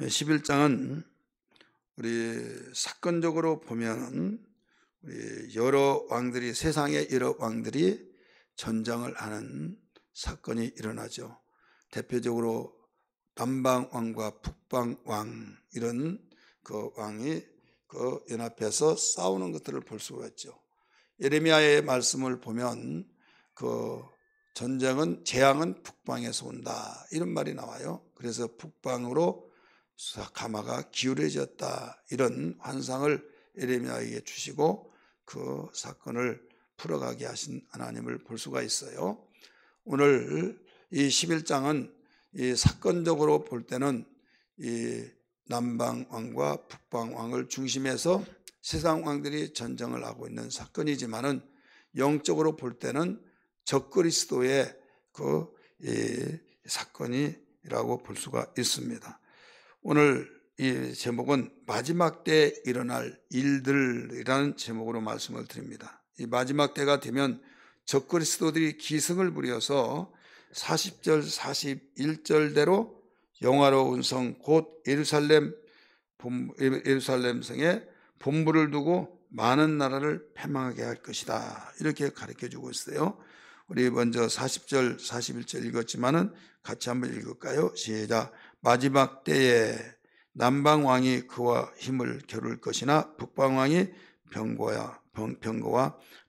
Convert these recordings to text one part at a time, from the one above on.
11장은 우리 사건적으로 보면 우리 여러 왕들이, 세상의 여러 왕들이 전쟁을 하는 사건이 일어나죠. 대표적으로 남방왕과 북방왕, 이런 그 왕이 그 연합해서 싸우는 것들을 볼 수가 있죠. 예레미야의 말씀을 보면 그 전쟁은, 재앙은 북방에서 온다, 이런 말이 나와요. 그래서 북방으로 가마가 기울어졌다, 이런 환상을 예레미야에게 주시고 그 사건을 풀어가게 하신 하나님을 볼 수가 있어요. 오늘 이 11장은 이 사건적으로 볼 때는 이 남방왕과 북방왕을 중심해서 세상 왕들이 전쟁을 하고 있는 사건이지만은, 영적으로 볼 때는 적그리스도의 그 사건이라고 볼 수가 있습니다. 오늘 이 제목은 마지막 때에 일어날 일들이라는 제목으로 말씀을 드립니다. 이 마지막 때가 되면 적그리스도들이 기승을 부려서 40절 41절대로 영화로운 성 곧 예루살렘 성에 본부를 두고 많은 나라를 패망하게 할 것이다, 이렇게 가르쳐주고 있어요. 우리 먼저 40절 41절 읽었지만은 같이 한번 읽을까요? 시작. 마지막 때에 남방왕이 그와 힘을 겨룰 것이나 북방왕이 병거와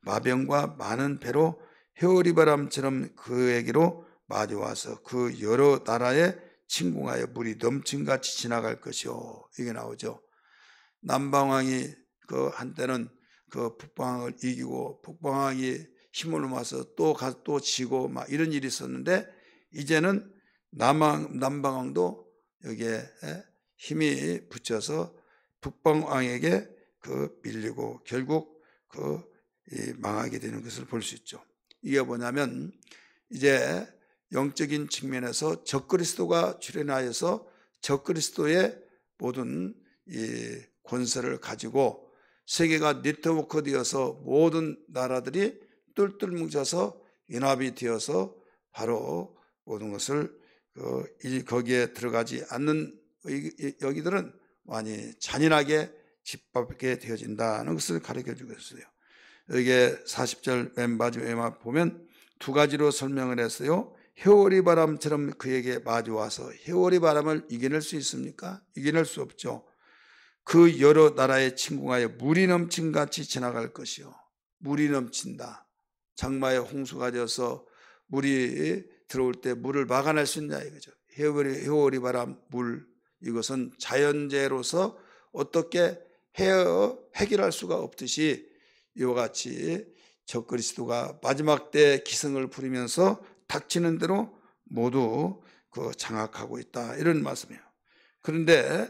마병과 많은 배로 회오리바람처럼 그에게로 마주와서 그 여러 나라에 침공하여 물이 넘침같이 지나갈 것이요, 이게 나오죠. 남방왕이 그 한때는 그 북방왕을 이기고 북방왕이 힘을 모아서 또 지고 막 이런 일이 있었는데, 이제는 남방왕도 여기에 힘이 붙여서 북방왕에게 그 밀리고 결국 그 망하게 되는 것을 볼 수 있죠. 이게 뭐냐면, 이제 영적인 측면에서 적그리스도가 출현하여서 적그리스도의 모든 이 권세를 가지고 세계가 네트워크 되어서 모든 나라들이 똘똘 뭉쳐서 연합이 되어서 바로 모든 것을 거기에 들어가지 않는 여기들은 많이 잔인하게 짓밟게 되어진다는 것을 가르쳐 주고 있어요. 여기에 40절 맨 마지막에 보면 두 가지로 설명을 했어요. 회오리 바람처럼 그에게 마주와서, 회오리 바람을 이겨낼 수 있습니까? 이겨낼 수 없죠. 그 여러 나라에 침공하여 물이 넘침같이 지나갈 것이요. 물이 넘친다. 장마에 홍수가 져서 물이 들어올 때 물을 막아낼 수 있냐 이거죠. 회오리 바람, 물, 이것은 자연재해로서 어떻게 해결할 수가 없듯이 이와 같이 적그리스도가 마지막 때 기승을 부리면서 닥치는 대로 모두 그 장악하고 있다, 이런 말씀이에요. 그런데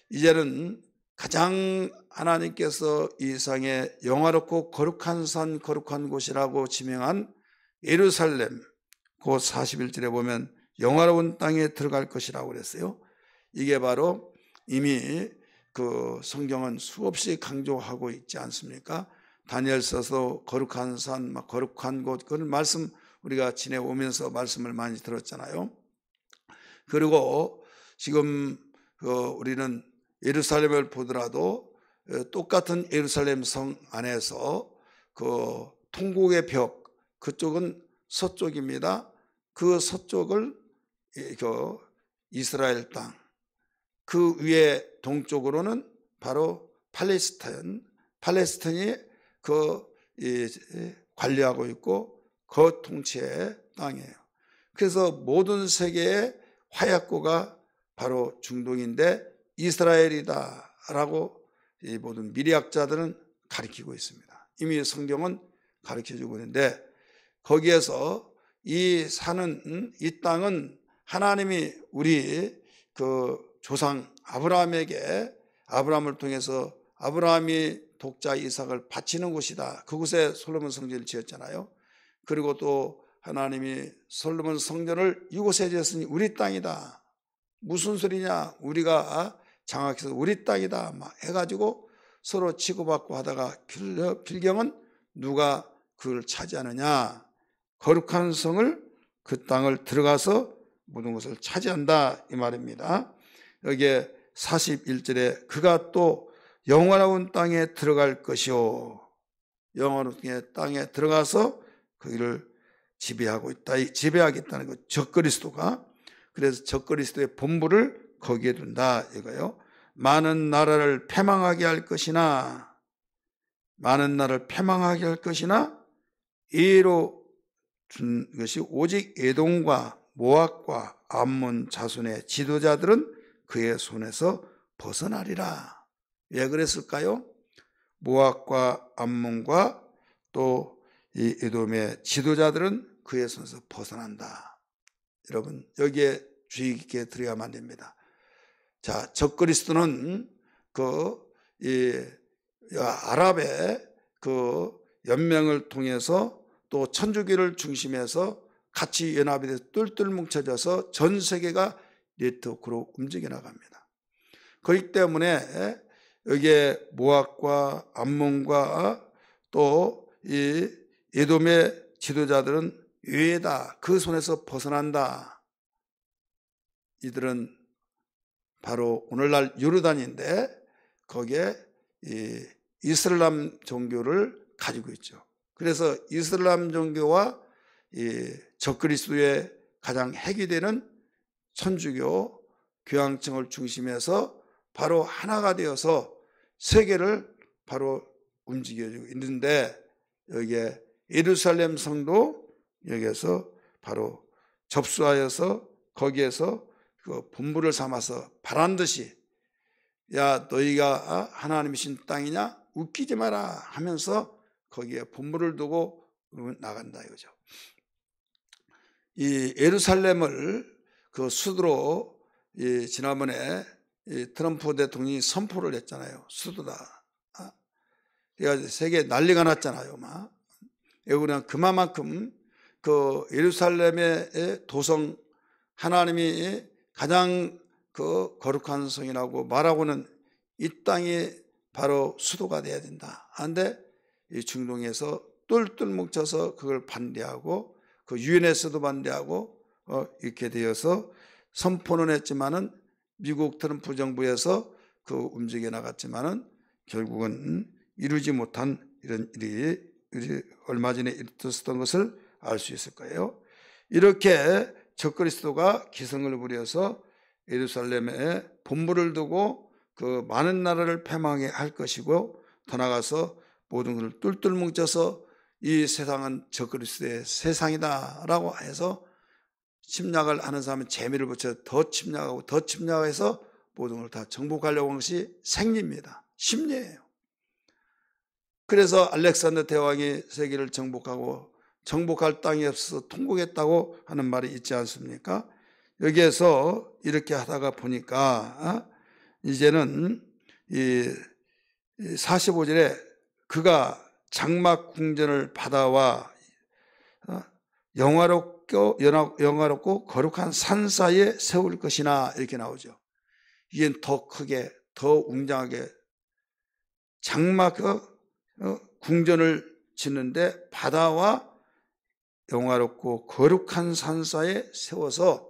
이제는 가장 하나님께서 이 세상에 영화롭고 거룩한 산, 거룩한 곳이라고 지명한 예루살렘, 그 41절에 보면 영화로운 땅에 들어갈 것이라고 그랬어요. 이게 바로 이미 그 성경은 수없이 강조하고 있지 않습니까? 다니엘서서 거룩한 산, 거룩한 곳, 그런 말씀 우리가 지내오면서 말씀을 많이 들었잖아요. 그리고 지금 우리는 예루살렘을 보더라도 똑같은 예루살렘 성 안에서 그 통곡의 벽, 그쪽은 서쪽입니다. 그 서쪽을 그 이스라엘 땅, 그 위에 동쪽으로는 바로 팔레스타인이 그 관리하고 있고 그 통치의 땅이에요. 그래서 모든 세계의 화약고가 바로 중동인데 이스라엘이다라고 이 모든 미래학자들은 가르치고 있습니다. 이미 성경은 가르쳐주고 있는데, 거기에서 이 땅은 하나님이 우리 그 조상 아브라함을 통해서 아브라함이 독자 이삭을 바치는 곳이다. 그곳에 솔로몬 성전을 지었잖아요. 그리고 또 하나님이 솔로몬 성전을 이곳에 지었으니 우리 땅이다. 무슨 소리냐? 우리가 장악해서 우리 땅이다 막 해가지고 서로 치고받고 하다가 필경은 누가 그걸 차지하느냐? 거룩한 성을, 그 땅을 들어가서 모든 것을 차지한다, 이 말입니다. 여기에 41절에 그가 또 영원한 땅에 들어갈 것이요. 영원한 땅에 들어가서 거기를 지배하고 있다. 지배하겠다는 거. 적그리스도가. 그래서 적그리스도의 본부를 거기에 둔다 이거요. 많은 나라를 패망하게 할 것이나 많은 나라를 패망하게 할 것이나 예로 준 것이 오직 에돔과 모압과 암몬 자손의 지도자들은 그의 손에서 벗어나리라. 왜 그랬을까요? 모압과 암몬과 또 이 에돔의 지도자들은 그의 손에서 벗어난다. 여러분 여기에 주의 깊게 들어야만 됩니다. 자, 적그리스도는 아랍의 그 연맹을 통해서 또 천주교를 중심해서 같이 연합이 돼서 똘똘 뭉쳐져서 전 세계가 네트워크로 움직여 나갑니다. 그렇기 때문에 여기에 모압과 암몬과 또 이 에돔의 지도자들은 유해다. 그 손에서 벗어난다. 이들은 바로 오늘날 요르단인데 거기에 이 이슬람 종교를 가지고 있죠. 그래서 이슬람 종교와 이 적그리스도의 가장 핵이 되는 천주교 교황청을 중심해서 바로 하나가 되어서 세계를 바로 움직여주고 있는데 여기에 예루살렘 성도 여기에서 바로 접수하여서 거기에서 그 본부를 삼아서 바란 듯이 야 너희가 하나님이신 땅이냐 웃기지 마라 하면서 거기에 본부를 두고 나간다 이거죠. 이 예루살렘을 그 수도로 지난번에 트럼프 대통령이 선포를 했잖아요. 수도다. 그래가지고 세계에 난리가 났잖아요. 막. 그냥 그만큼 그 예루살렘의 도성 하나님이 가장 그 거룩한 성이라고 말하고는 이 땅이 바로 수도가 돼야 된다. 그런데 이 중동에서 똘똘 뭉쳐서 그걸 반대하고 그 유엔에서도 반대하고 이렇게 되어서 선포는 했지만은 미국 트럼프 정부에서 그 움직여 나갔지만은 결국은 이루지 못한 이런 일이 얼마 전에 있었던 것을 알 수 있을 거예요. 이렇게 적그리스도가 기승을 부려서 예루살렘에 본부를 두고 그 많은 나라를 패망하게 할 것이고 더 나아가서 모든 것을 똘똘 뭉쳐서 이 세상은 적그리스도의 세상이다라고 해서 침략을 하는 사람은 재미를 붙여 더 침략하고 더 침략해서 모든 걸 다 정복하려고 하는 것이 생리입니다. 심리예요. 그래서 알렉산더 대왕이 세계를 정복할 땅이 없어서 통곡했다고 하는 말이 있지 않습니까? 여기에서 이렇게 하다가 보니까 이제는 이 45절에 그가 장막 궁전을 받아와 영화롭고 거룩한 산 사이에 세울 것이나 이렇게 나오죠. 이게 더 크게 더 웅장하게 장막 궁전을 짓는데 바다와 영화롭고 거룩한 산 사이에 세워서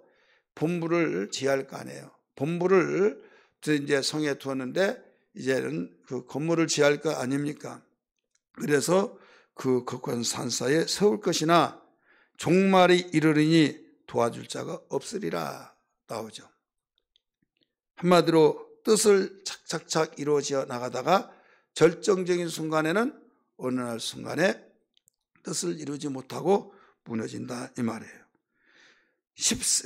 본부를 지어야 할 거 아니에요. 본부를 이제 성에 두었는데 이제는 그 건물을 지어야 할 거 아닙니까? 그래서 그 거룩한 산 사이에 세울 것이나 종말이 이르리니 도와줄 자가 없으리라 나오죠. 한마디로 뜻을 착착착 이루어져 나가다가 절정적인 순간에는 어느 날 순간에 뜻을 이루지 못하고 무너진다 이 말이에요.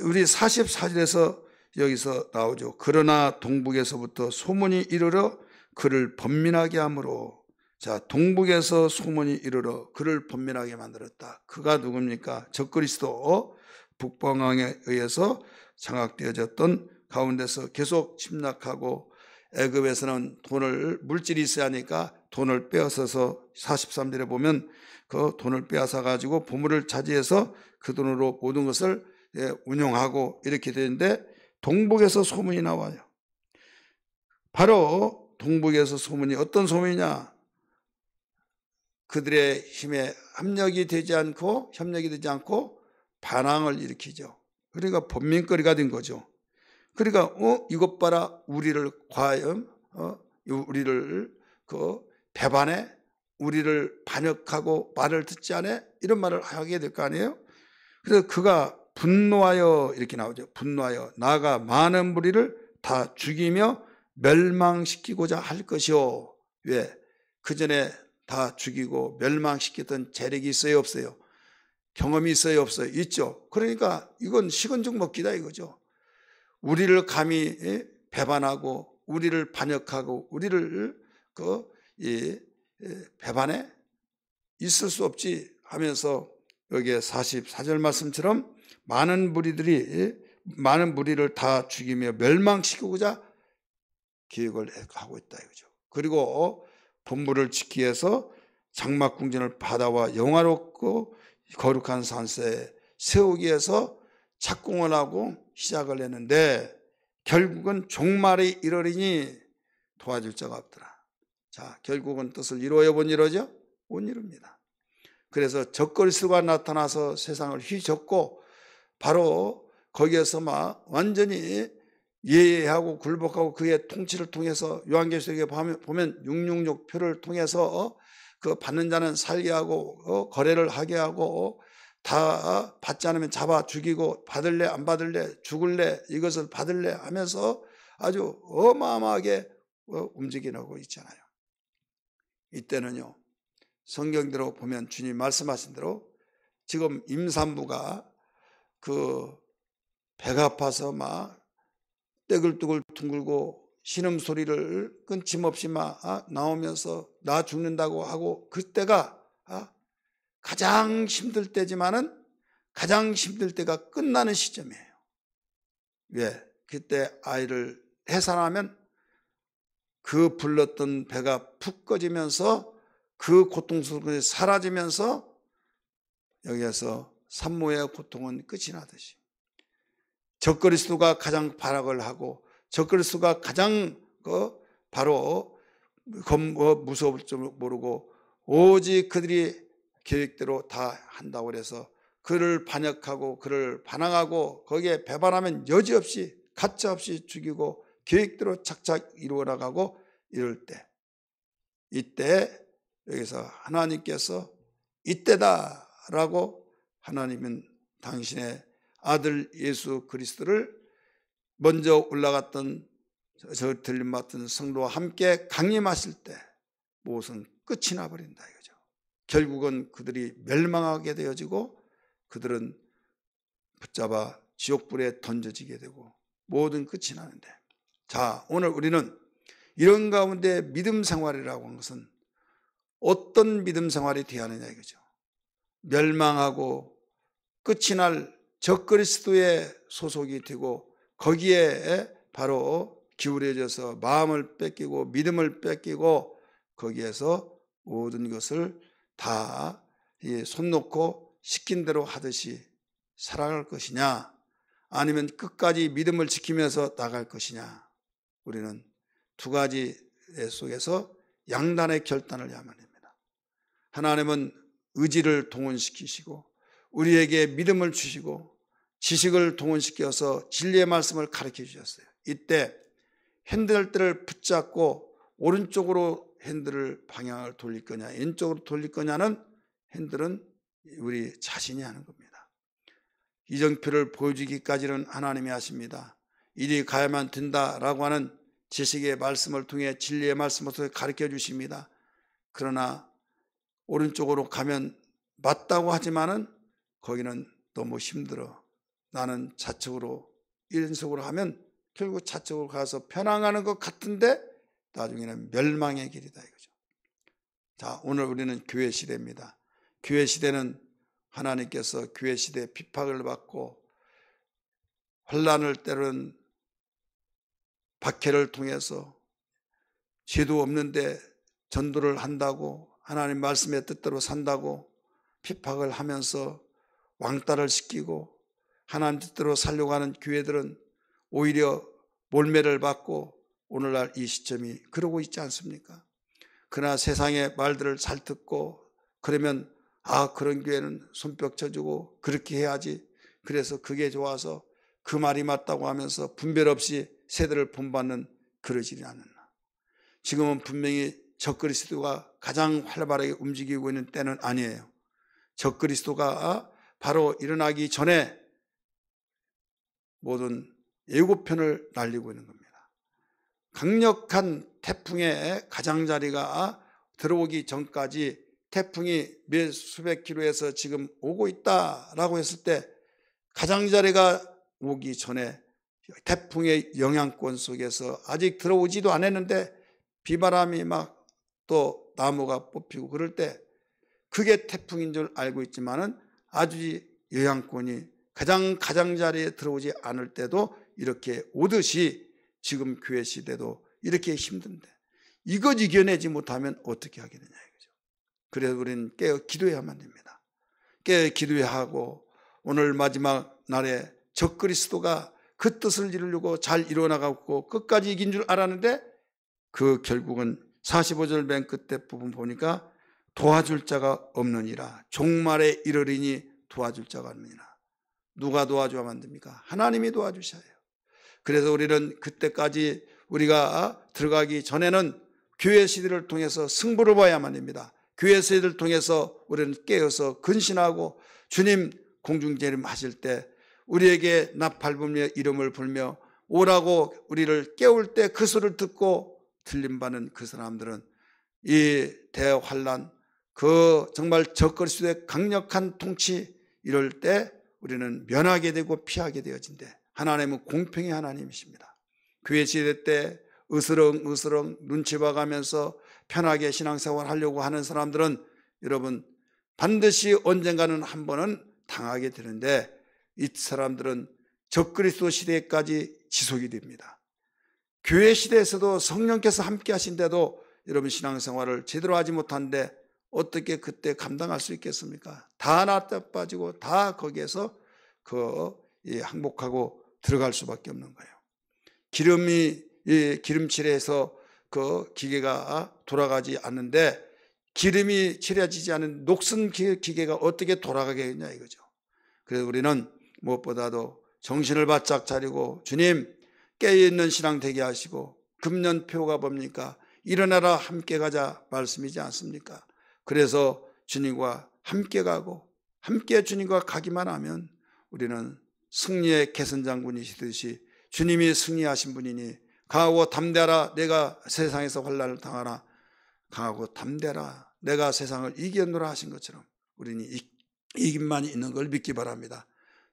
우리 44절에서 여기서 나오죠. 그러나 동북에서부터 소문이 이르러 그를 번민하게 하므로 자 동북에서 소문이 이르러 그를 번민하게 만들었다. 그가 누굽니까? 적그리스도 북방왕에 의해서 장악되어졌던 가운데서 계속 침략하고 애굽에서는 물질이 있어야 하니까 돈을 빼앗아서 43절에 보면 그 돈을 빼앗아 가지고 보물을 차지해서 그 돈으로 모든 것을 운용하고 이렇게 되는데 동북에서 소문이 나와요. 바로 동북에서 소문이 어떤 소문이냐? 그들의 힘에 협력이 되지 않고 반항을 일으키죠. 그러니까 번민거리가 된 거죠. 그러니까 이것 봐라, 우리를 과연 우리를 배반해, 우리를 반역하고 말을 듣지 않아, 이런 말을 하게 될 거 아니에요. 그래서 그가 분노하여, 이렇게 나오죠. 분노하여 나아가 많은 무리를 다 죽이며 멸망시키고자 할 것이요. 왜? 그 전에 다 죽이고 멸망시켰던 재력이 있어요, 없어요? 경험이 있어요, 없어요? 있죠. 그러니까 이건 식은 죽 먹기다 이거죠. 우리를 감히 배반하고 우리를 반역하고 우리를 배반해 있을 수 없지 하면서 여기에 44절 말씀처럼 많은 무리를 다 죽이며 멸망시키고자 계획을 하고 있다 이거죠. 그리고 본부를 지키기 위해서 장막궁전을 바다와 영화롭고 거룩한 산세에 세우기 위해서 착공을 하고 시작을 했는데 결국은 종말이 이르리니 도와줄 자가 없더라. 자, 결국은 뜻을 이루어야 못 이루어져? 못 이룹니다. 그래서 적그리스도가 나타나서 세상을 휘젓고 바로 거기에서 막 완전히 예하고 굴복하고 그의 통치를 통해서 요한계시록에 보면 666표를 통해서 그 받는 자는 살게 하고 거래를 하게 하고 다 받지 않으면 잡아 죽이고 받을래 안 받을래 죽을래 이것을 받을래 하면서 아주 어마어마하게 움직이고 있잖아요. 이때는요, 성경대로 보면 주님 말씀하신 대로 지금 임산부가 그 배가 아파서 막 떼글떼글 둥글고 신음소리를 끊임없이 막 나오면서 나 죽는다고 하고 그때가 가장 힘들 때지만은 가장 힘들 때가 끝나는 시점이에요. 왜? 그때 아이를 해산하면 그 불렀던 배가 푹 꺼지면서 그 고통스러움이 사라지면서 여기에서 산모의 고통은 끝이 나듯이 적그리스도가 가장 발악을 하고 적그리스도가 가장 바로 무서울 줄 모르고 오직 그들이 계획대로 다 한다고 해서 그를 반역하고 그를 반항하고 거기에 배반하면 여지없이 가짜없이 죽이고 계획대로 착착 이루어 나가고 이럴 때 이때 여기서 하나님께서 이때다라고 하나님은 당신의 아들 예수 그리스도를 먼저 올라갔던 저 들림받던 성도와 함께 강림하실 때 무엇은 끝이 나버린다 이거죠. 결국은 그들이 멸망하게 되어지고 그들은 붙잡아 지옥불에 던져지게 되고 모든 끝이 나는데, 자, 오늘 우리는 이런 가운데 믿음 생활이라고 하는 것은 어떤 믿음 생활이 되어야 하느냐 이거죠. 멸망하고 끝이 날 적그리스도의 소속이 되고 거기에 바로 기울여져서 마음을 뺏기고 믿음을 뺏기고 거기에서 모든 것을 다 손 놓고 시킨 대로 하듯이 살아갈 것이냐, 아니면 끝까지 믿음을 지키면서 나갈 것이냐. 우리는 두 가지 속에서 양단의 결단을 해야만 합니다. 하나님은 의지를 동원시키시고 우리에게 믿음을 주시고 지식을 동원시켜서 진리의 말씀을 가르쳐 주셨어요. 이때 핸들대를 붙잡고 오른쪽으로 핸들을 방향을 돌릴 거냐 왼쪽으로 돌릴 거냐는 핸들은 우리 자신이 하는 겁니다. 이정표를 보여주기까지는 하나님이 하십니다. 이리 가야만 된다라고 하는 지식의 말씀을 통해 진리의 말씀을 통해 가르쳐 주십니다. 그러나 오른쪽으로 가면 맞다고 하지만은 거기는 너무 힘들어. 나는 좌측으로 이른속으로 하면 결국 좌측으로 가서 편항하는 것 같은데 나중에는 멸망의 길이다 이거죠. 자, 오늘 우리는 교회 시대입니다. 교회 시대는 하나님께서 교회 시대에 핍박을 받고 환난을 때로는 박해를 통해서 죄도 없는데 전도를 한다고 하나님 말씀의 뜻대로 산다고 핍박을 하면서 왕따를 시키고 하나님 뜻대로 살려고 하는 교회들은 오히려 몰매를 받고 오늘날 이 시점이 그러고 있지 않습니까? 그러나 세상의 말들을 잘 듣고 그러면 그런 교회는 손뼉 쳐주고 그렇게 해야지, 그래서 그게 좋아서 그 말이 맞다고 하면서 분별 없이 세대를 본받는 그러지는 않았나. 지금은 분명히 적그리스도가 가장 활발하게 움직이고 있는 때는 아니에요. 적그리스도가 바로 일어나기 전에 모든 예고편을 날리고 있는 겁니다. 강력한 태풍의 가장자리가 들어오기 전까지 태풍이 몇 수백 킬로에서 지금 오고 있다라고 했을 때 가장자리가 오기 전에 태풍의 영향권 속에서 아직 들어오지도 않았는데 비바람이 막 또 나무가 뽑히고 그럴 때 그게 태풍인 줄 알고 있지만은 아주 영향권이 가장자리에 들어오지 않을 때도 이렇게 오듯이 지금 교회 시대도 이렇게 힘든데 이것 이겨내지 못하면 어떻게 하겠느냐 이거죠. 그래서 우리는 깨어 기도해야만 됩니다. 깨어 기도해야 하고 오늘 마지막 날에 적그리스도가 그 뜻을 이루려고 잘 이뤄나가고 끝까지 이긴 줄 알았는데 그 결국은 45절 맨 끝에 부분 보니까 도와줄 자가 없느니라. 종말에 이르리니 도와줄 자가 없느니라. 누가 도와줘야만 안 됩니까? 하나님이 도와주셔야 해요. 그래서 우리는 그때까지 우리가 들어가기 전에는 교회 시대를 통해서 승부를 봐야만 됩니다. 교회 시대를 통해서 우리는 깨어서 근신하고 주님 공중재림하실 때 우리에게 나팔불며 이름을 불며 오라고 우리를 깨울 때 그 소리를 듣고 들림받는 그 사람들은 이 대환란 그 정말 적그리스도의 강력한 통치 이럴 때 우리는 면하게 되고 피하게 되어진대. 하나님은 공평의 하나님이십니다. 교회 시대 때 으스렁으스렁 눈치 봐가면서 편하게 신앙생활 하려고 하는 사람들은 여러분 반드시 언젠가는 한 번은 당하게 되는데 이 사람들은 적그리스도 시대까지 지속이 됩니다. 교회 시대에서도 성령께서 함께 하신데도 여러분 신앙생활을 제대로 하지 못한데 어떻게 그때 감당할 수 있겠습니까? 다 나빠 빠지고 다 거기에서 항복하고 들어갈 수밖에 없는 거예요. 기름칠해서 그 기계가 돌아가지 않는데 기름이 칠해지지 않은 녹슨 기계가 어떻게 돌아가겠냐 이거죠. 그래서 우리는 무엇보다도 정신을 바짝 차리고 주님 깨어있는 신앙 되게 하시고 금년표가 뭡니까? 일어나라 함께 가자 말씀이지 않습니까? 그래서 주님과 함께 가고 함께 주님과 가기만 하면 우리는 승리의 개선장군이시듯이 주님이 승리하신 분이니 강하고 담대하라 내가 세상에서 환난을 당하나 강하고 담대하라 내가 세상을 이겼노라 하신 것처럼 우리는 이김만 있는 걸 믿기 바랍니다.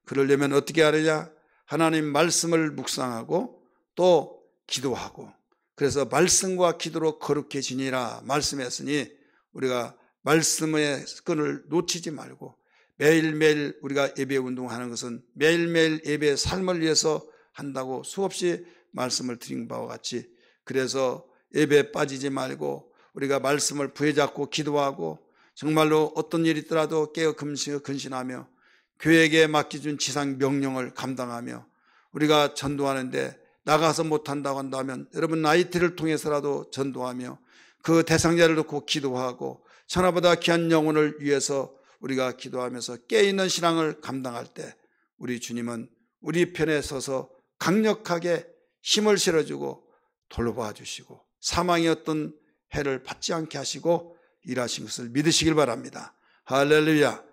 그러려면 어떻게 하느냐? 하나님 말씀을 묵상하고 또 기도하고 그래서 말씀과 기도로 거룩해지니라 말씀했으니 우리가 말씀의 끈을 놓치지 말고 매일매일 우리가 예배 운동하는 것은 매일매일 예배의 삶을 위해서 한다고 수없이 말씀을 드린 바와 같이 그래서 예배에 빠지지 말고 우리가 말씀을 부여잡고 기도하고 정말로 어떤 일이 있더라도 깨어 근신하며 교회에게 맡겨준 지상 명령을 감당하며 우리가 전도하는데 나가서 못한다고 한다면 여러분 나이트를 통해서라도 전도하며 그 대상자를 놓고 기도하고 천하보다 귀한 영혼을 위해서 우리가 기도하면서 깨어있는 신앙을 감당할 때 우리 주님은 우리 편에 서서 강력하게 힘을 실어주고 돌봐 주시고 사망의 어떤 해를 받지 않게 하시고 일하신 것을 믿으시길 바랍니다. 할렐루야.